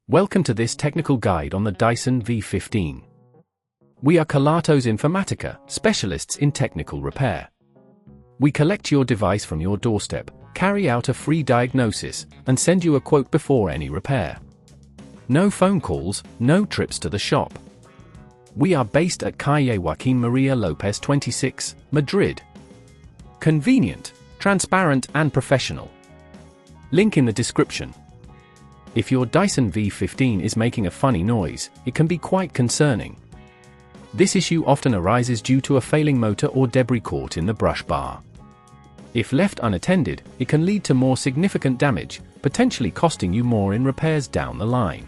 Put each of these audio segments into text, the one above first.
Welcome to this technical guide on the Dyson V15. We are Kelatos Informatica, specialists in technical repair. We collect your device from your doorstep, carry out a free diagnosis, and send you a quote before any repair. No phone calls, no trips to the shop. We are based at Calle Joaquín María López 26, Madrid. Convenient, transparent and professional. Link in the description. If your Dyson V15 is making a funny noise, it can be quite concerning. This issue often arises due to a failing motor or debris caught in the brush bar. If left unattended, it can lead to more significant damage, potentially costing you more in repairs down the line.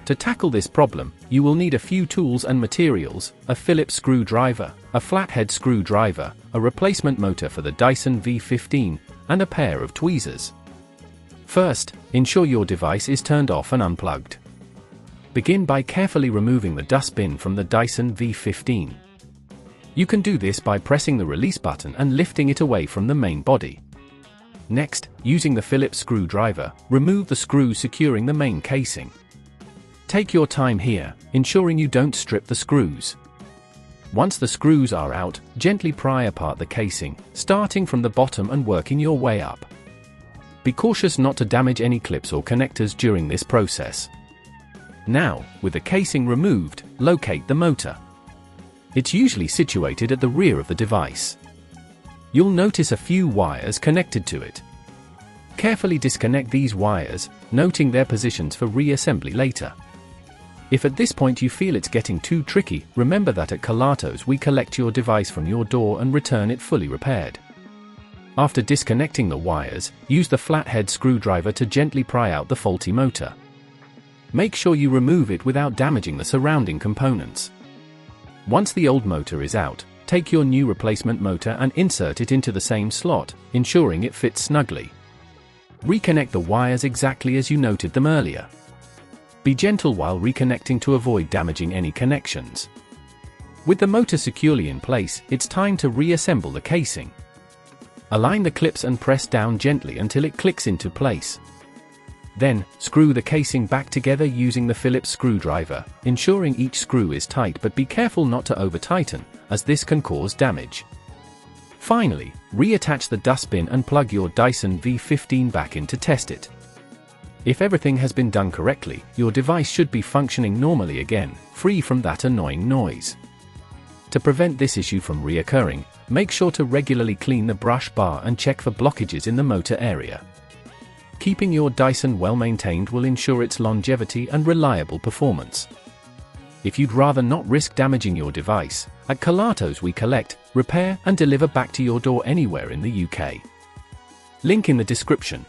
To tackle this problem, you will need a few tools and materials: a Phillips screwdriver, a flathead screwdriver, a replacement motor for the Dyson V15, and a pair of tweezers. First, ensure your device is turned off and unplugged. Begin by carefully removing the dustbin from the Dyson V15. You can do this by pressing the release button and lifting it away from the main body. Next, using the Phillips screwdriver, remove the screws securing the main casing. Take your time here, ensuring you don't strip the screws. Once the screws are out, gently pry apart the casing, starting from the bottom and working your way up. Be cautious not to damage any clips or connectors during this process. Now, with the casing removed, locate the motor. It's usually situated at the rear of the device. You'll notice a few wires connected to it. Carefully disconnect these wires, noting their positions for reassembly later. If at this point you feel it's getting too tricky, remember that at Kelatos we collect your device from your door and return it fully repaired. After disconnecting the wires, use the flathead screwdriver to gently pry out the faulty motor. Make sure you remove it without damaging the surrounding components. Once the old motor is out, take your new replacement motor and insert it into the same slot, ensuring it fits snugly. Reconnect the wires exactly as you noted them earlier. Be gentle while reconnecting to avoid damaging any connections. With the motor securely in place, it's time to reassemble the casing. Align the clips and press down gently until it clicks into place. Then, screw the casing back together using the Phillips screwdriver, ensuring each screw is tight, but be careful not to over-tighten, as this can cause damage. Finally, reattach the dustbin and plug your Dyson V15 back in to test it. If everything has been done correctly, your device should be functioning normally again, free from that annoying noise. To prevent this issue from reoccurring, make sure to regularly clean the brush bar and check for blockages in the motor area. Keeping your Dyson well maintained will ensure its longevity and reliable performance. If you'd rather not risk damaging your device, at Kelatos we collect, repair and deliver back to your door anywhere in the UK. Link in the description.